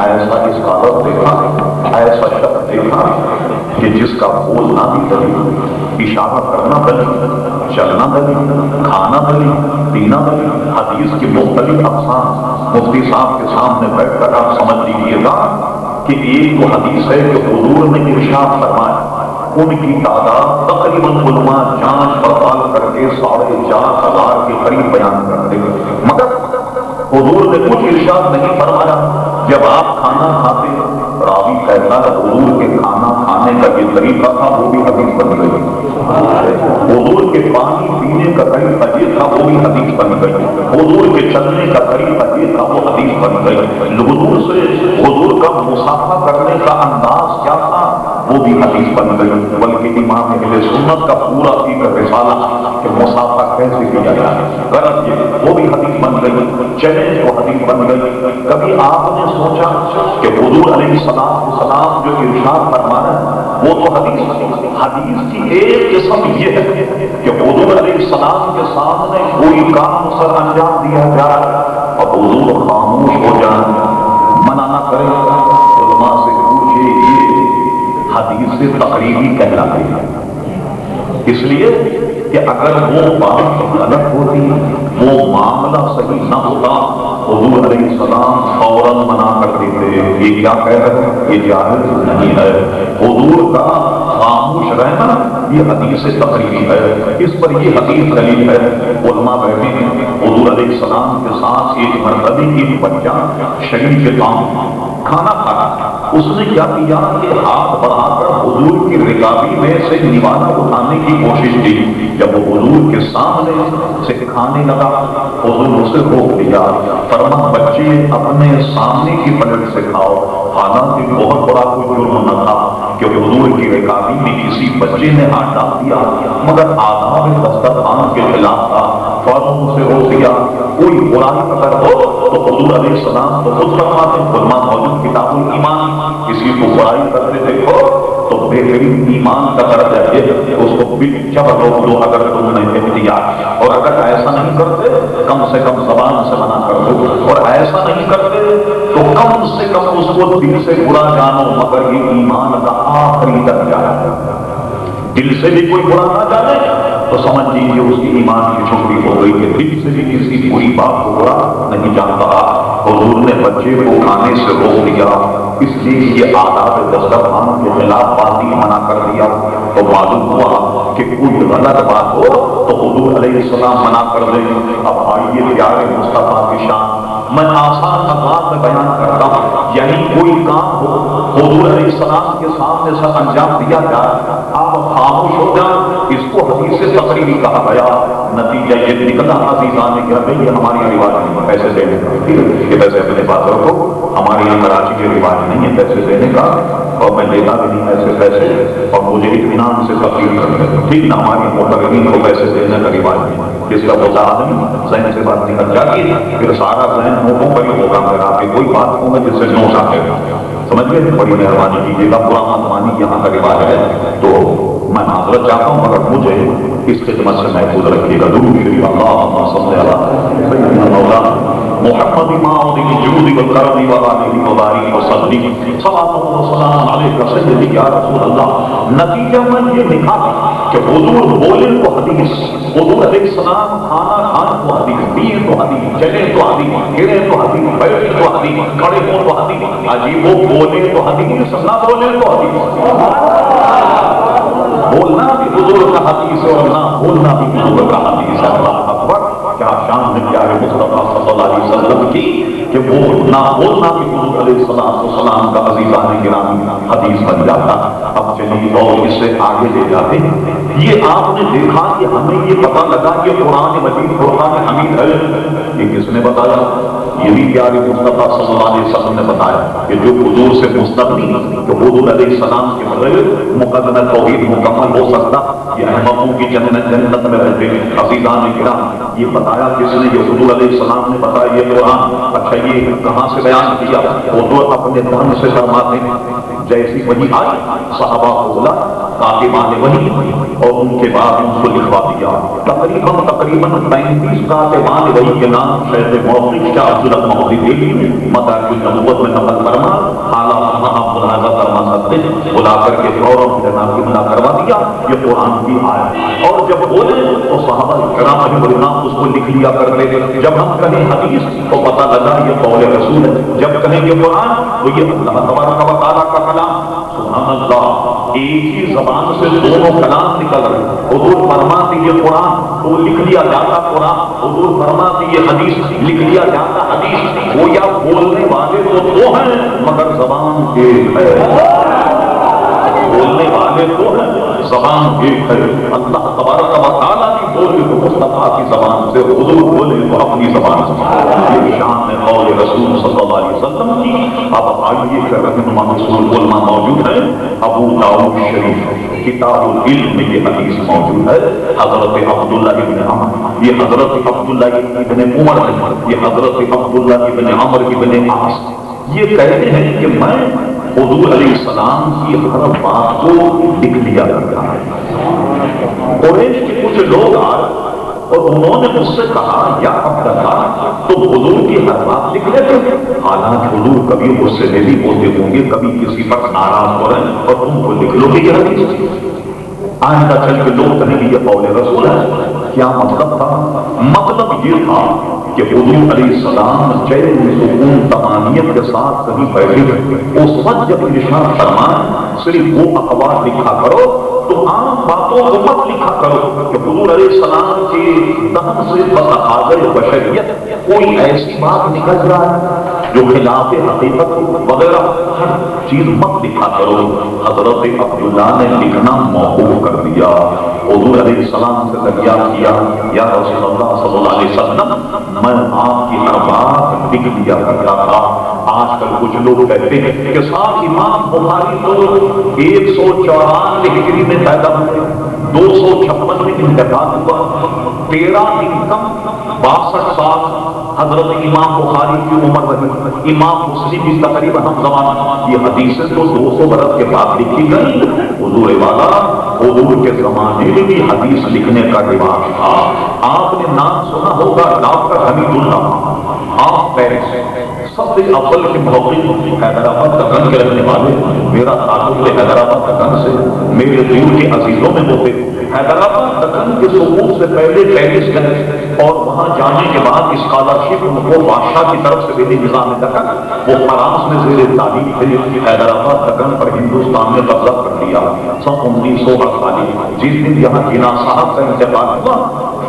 ایسا اسکالر دیکھا، ایسا شخص دیکھا کہ جس کا بولنا بھی دلیل، اشارہ کرنا دلیل، چلنا دلیل، کھانا دلیل، پینا دلیل، حدیث کی مختلف اقسام مفتی صاحب کے سامنے بیٹھ کر آپ سمجھ لیجیے گا کہ ایک وہ حدیث ہے کہ حضور نے ارشاد فرمایا، ان کی تعداد تقریباً علماء جانچ پڑتال کر کے 4,500 کے قریب بیان کرتے ہیں، مگر حضور نے کچھ ارشاد نہیں فرمایا۔ جب آپ کھانا کھاتے راوی کہتا ہے حضور کے کھانا کھانے کا یہ طریقہ تھا، وہ بھی حدیث بن گئی۔ حضور کے پانی پینے کا طریقہ یہ تھا، وہ بھی حدیث بن گئی۔ حضور کے چلنے کا طریقہ یہ تھا، وہ حدیث بن گئی۔ حضور سے حضور کا مصافحہ کرنے کا انداز کیا تھا، وہ بھی حدیث بن گئی۔ بلکہ امام اہل سنت کا پورا فقہ رسالہ کہ مصافحہ کیسے کیا جائے، غرض یہ وہ بھی حدیث بن گئی۔ چلے وہ حدیث بن گئی۔ کبھی آپ نے سوچا کہ حضور علیہ السلام جو ارشاد فرمایا وہ تو حدیث کی ایک قسم یہ ہے کہ حضور علیہ السلام کے سامنے کوئی کام سر انجام دیا جائے اور حضور خاموش ہو جائیں، منع نہ کریں، علماء سے پوچھے، یہ حدیث تقریبی کہلاتی ہے۔ اس لیے کہ اگر وہ بات غلط ہوتی، وہ معاملہ صحیح نہ ہوتا، حضور علیہ السلام فوراً منع کر دیتے، یہ کیا کہہ رہے ہیں، یہ جائز نہیں ہے۔ حضور کا خاموش رہنا یہ حدیث تقریبی ہے، اس پر یہ حدیث دلیل ہے۔ علماء بیٹھے ہیں، حضور علیہ السلام کے ساتھ ایک مرتبہ ایک بچہ شریف کام کھانا کھانا، اس نے کیا کیا کہ ہاتھ بڑھا کر حضور کی رکابی میں سے نوالا اٹھانے کی کوشش کی۔ جب وہ حضور کے سامنے سے کھانے لگا، حضور اسے روک دیا، فرما بچے اپنے سامنے کی پلٹ سے کھاؤ۔ حالانکہ بہت بڑا کوئی جرم نہ تھا کہ حضور کی رکابی میں کسی بچے نے ہاتھ ڈال دیا، مگر آداب دسترخوان کے خلاف تھا، فوراً اسے روک دیا۔ کوئی برائی اگر ہو تو حضور علیہ السلام تو خود فرماتے، علماء موجود کتاب الایمان، کسی کو برائی کرتے دیکھو تو بہترین ایمان کا درجہ ہے اس کو بالجبر روک دو اگر تم نے اختیار، اور اگر ایسا نہیں کرتے کم سے کم زبان سے منع کر دو، اور ایسا نہیں کرتے تو کم سے کم اس کو دل سے برا جانو، مگر یہ ایمان کا آخری درجہ ہے۔ دل سے بھی کوئی برا نہ جانے تو سمجھ لیجیے اس کی ایمان کی چھٹی ہو گئی کہ دل سے بھی کسی بری بات کو برا نہیں جانتا۔ حضور نے بچے کو کھانے سے روک دیا، اس لیے یہ آداب دسترخوان کے خلاف بازی منع کر دیا، تو معلوم ہوا کہ کوئی غلط بات ہو تو حضور علیہ السلام منع کر دیں۔ اب آئیے پیارے مصطفیٰ کی شان میں آسان انداز میں بیان کرتا ہوں، یعنی کوئی کام ہو حضور علیہ السلام کے سامنے سب انجام دیا جائے، آپ خاموش ہو جائیں، اس کو حدیث تقریبی کہا گیا۔ نتیجہ یہ نکلا عزیزان کہ یہ ہماری رواج نہیں، پیسے دینے کا، یہ پیسے اپنے پاس رکھو، ہمارے یہاں کراچی کے رواج نہیں ہے پیسے دینے کا، اور میں دیتا بھی نہیں ایسے پیسے، اور مجھے اطمینان سے تقریر کرتے ٹھیک نہ، ہماری محترمین کو پیسے دینے کا رواج نہیں۔ جس کا وہ آدمی ذہن سے بات نکل جاتی ہے، پھر سارا ذہن منہوں پر ہی ہوگا، میرا آپ کوئی بات ہوگا جس سے نوش آتے گا، سمجھ گئے؟ بڑی مہربانی کیجیے گا، پورا ماتمانی یہاں کا رواج ہے، تو میں معذرت چاہتا ہوں مگر مجھے اس خدمت سے محفوظ رکھیے گا۔ درود شریف اللہم صلی علی سیدنا مولانا محمد ماؤد الجود والکرم وآلہ وبارک وسلم، صلاۃ و سلام علیک سیدی یا رسول اللہ۔ نتیجہ میں یہ نکالا کہ حضور بولے تو حدیث، حضور علیہ السلام کھانا کھانے تو حدیث، پیے تو حدیث، چلے تو حدیث، گرے تو حدیث، بیٹھے تو حدیث، کھڑے ہو تو حدیث، عجیب وہ بولے تو حدیث، نہ بولے تو حدیث۔ بولنا بھی حضور کا حدیث ہے اور نہ بولنا بھی حضور کا حدیث ہے۔ اللہ اکبر، کیا شان ہے پیارے مصطفیٰ صلی اللہ علیہ وسلم کی کہ وہ نہ بولنا بھی حضور علیہ السلام کا عزیزان گرامی حدیث بن جاتا۔ اب چلیے اور اس سے آگے لے جاتے ہیں، یہ آپ نے دیکھا کہ ہمیں یہ پتہ لگا کہ قرآن مجید قرآن حمید ہے، یہ کس نے بتایا؟ یہ بھی پیارے مصطفیٰ صلی اللہ علیہ وسلم نے بتایا کہ جو حضور سے مستغنی کہ حضور علیہ السلام کے بغیر مقدمہ توحید مکمل ہو سکتا، یہ احمقوں کی جنت میں رہتے عزیزان کرام۔ یہ بتایا کس نے؟ یہ حضور علیہ السلام نے بتایا یہ قرآن۔ اچھا یہ کہاں سے بیان کیا؟ حضور اپنے دم سے فرماتے ہیں، جیسی وحی آئی صحابہ کو بولا کاتبان وحی، اور ان کے بعد ان کو لکھوا دیا۔ تقریباً 35 کاتبان وحی کے نام شیخ موقف شاہ عبداللہ محمود دہلوی نے مدارج النبوت میں نقل فرما بلا کر کے فوراً قبلہ کروا دیا، یہ قرآن کی آیت۔ اور جب بولے تو صحابہ کرام اجمعین اس کو لکھ لیا کرتے تھے، جب ہم کہیں حدیث تو پتہ لگا یہ قول رسول ہے، جب کہیں یہ قرآن تو یہ اللہ تبارک و تعالیٰ کا کلام۔ سبحان اللہ، ایک ہی زبان سے دونوں کلام نکل رہے۔ حضور فرماتے یہ قرآن تو لکھ لیا جاتا قرآن، حضور فرماتے یہ حدیث لکھ لیا جاتا حدیث۔ وہ یا بولنے والے تو دو ہیں مگر زبان ایک ہے، بولنے والے تو ہیں زبان ایک ہے۔ اللہ تبارک و تعالیٰ کی بولے تو مصطفیٰ کی زبان سے، حضور بولے تو اپنی زبان سے۔ یہ شان ہے قول رسول صلی اللہ علیہ وسلم کی۔ اب آئیے کہ رہنما رسول علماء موجود ہیں، ابو داؤد شریف کتاب العلم میں یہ حدیث موجود ہے۔ حضرت عبداللہ ابن عمر، یہ حضرت عبداللہ ابن عمر ہے، یہ حضرت عبداللہ ابن عمر ابن عاص، یہ کہتے ہیں کہ میں حضور علیہ السلام کی ہر بات کو لکھ لیا کرتا ہے۔ قریش کے کچھ لوگ آئے اور انہوں نے مجھ سے کہا یا عبداللہ تم حضور کی ہر بات لکھ لیتے، حالانکہ حضور کبھی مجھ سے نہیں بولتے ہوں گے، کبھی کسی پر ناراض ہو رہے ہیں اور تم کو لکھ لو گے حدیث۔ آئندہ چل کے لوگ کہیں گے یہ قول رسول ہے۔ کیا مطلب تھا؟ مطلب یہ تھا کہ حضور علیہ السلام چین سکون تمانیت کے ساتھ کہیں بیٹھے، اس وقت جب ارشاد فرمائیں صرف وہ اقوال لکھا کرو تو عام باتوں کو مت لکھا کرو کہ حضور علیہ السلام کے دہن سے بتقاضۂ بشریت کوئی ایسی بات نکل رہا ہے جو خلاف حقیقت وغیرہ ہر چیز مت لکھا کرو۔ حضرت عبداللہ نے لکھنا موقوف کر دیا، حضور علیہ السلام سے دریافت کیا یا رسول اللہ صلی اللہ علیہ وسلم میں آپ کی ہر بات لکھ لیا کرتا تھا۔ آج کل کچھ لوگ کہتے ہیں کہ صاحب امام بخاری تو 194 ہجری میں پیدا ہوئے، 256 میں انتقال ہوا، 13 دن کم 62 سال حضرت امام بخاری کی عمر رہی، امام مسلم بھی تقریباً ہم زمانہ، یہ حدیثیں تو 200 برس کے بعد لکھی گئی۔ حضور والا حضور کے زمانے میں بھی حدیث لکھنے کا رواج تھا۔ آپ نے نام سنا ہوگا ڈاکٹر حمید اللہ، آپ پیرس سب سے اول کے موقع حیدرآباد دکن کے رہنے والے، میرا تعلق حیدرآباد دکن سے، میرے دور کے عزیزوں میں ہوتے۔ حیدرآباد دکن کے سقوط سے پہلے پیرس گئے اور وہاں جانے کے بعد اسکالرشپ ان کو بادشاہ کی طرف سے ملی نظام دکن، وہ فرانس میں زیر تعلیم تھے۔ حیدرآباد دکن پر ہندوستان نے قبضہ کر لیا سن 1948۔ جس دن یہاں جناح صاحب کا انتقال ہوا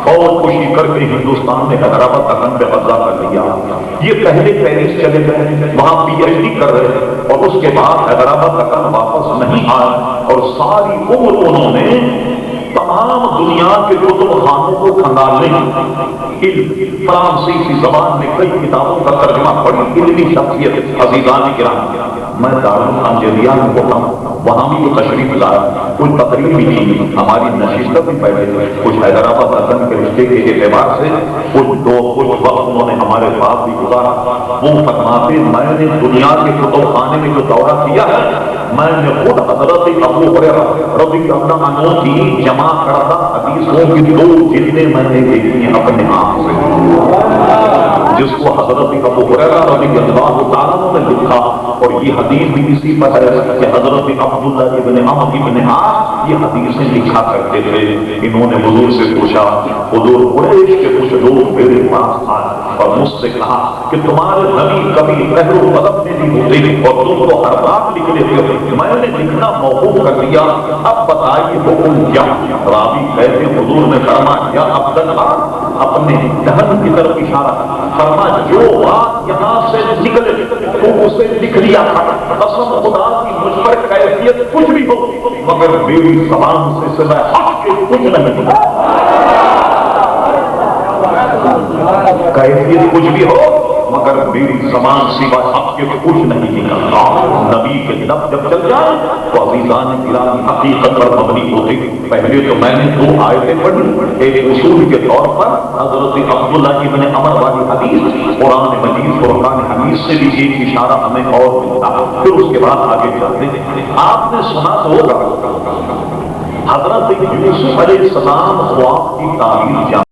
فوج خوشی کر کے ہندوستان نے حیدرآباد دکن پہ قبضہ کر لیا۔ یہ پہلے پیرس چلے گئے، وہاں پی ایچ ڈی کر رہے اور اس کے بعد حیدرآباد دکن واپس نہیں آئے اور ساری عمر انہوں نے تمام دنیا کے کتب خانوں کو کھنگالنے، فرانسیسی زبان میں کئی کتابوں کا ترجمہ پڑھی، علمی شخصیت عزیزان کرام۔ میں دارالخانجریہ میں ہوتا ہوں، وہاں بھی وہ تشریف لایا، کچھ تقریر بھی کی، ہماری نشستیں بھی بیٹھے، کچھ حیدرآباد دکن کے رشتے کے اعتبار سے کچھ وقت انہوں نے ہمارے پاس بھی گزارا۔ وہ فرماتے میں نے دنیا کے کتب خانے میں جو دورہ کیا ہے، میں نے خود حضرت ابو ہریرہ رضی اللہ عنہ کی جمع کردہ حدیثوں کی 2 جلدیں میں نے دیکھی ہیں اپنے آپ سے، جس کو حضرت ابو ہریرہ رضی اللہ تعالیٰ نے لکھا۔ اور یہ حدیث بھی اسی پر ہے کہ حضرت عبداللہ ابن عمر ابن عاص یہ حدیثیں لکھا کرتے تھے۔ انہوں نے حضور سے پوچھا، حضور قریش کے کچھ لوگ میرے پاس آئے اور مجھ سے کہا کہ تمہارے نبی کبھی پہل و قدم میں نہیں ہوتے اور تم کو ہر بات لکھ لیتے ہو، میں نے لکھنا موقوف کر دیا، اب بتائیے حکم کیا؟ راوی کہتے حضور نے فرمایا یا عبداللہ اپنے دہن کی طرف اشارہ فرمایا جو بات یہاں سے نکلے تو اسے لکھ لیا تھا، قسم خدا کی مجھ پر کیفیت کچھ بھی ہو مگر میری زبان سے سوائے حق کے کچھ نہیں، کیفیت کچھ بھی ہو مگر میری زبان سوائے حق کے کچھ نہیں نکلتا۔ نبی کے لب جب چل جائے تو عزیزان کرام حقیقت پر مبنی ہوتے۔ پہلے تو میں نے 2 آیتیں پڑھی، ایک اصول کے طور پر حضرت عبداللہ ابن عمر والی حدیث، قرآن مجید فرقان حمید سے بھی ایک اشارہ ہمیں اور ملتا، پھر اس کے بعد آگے چلتے ہیں۔ آپ نے سنا تو ہوگا حضرت یوسف علیہ السلام خواب کی تعبیر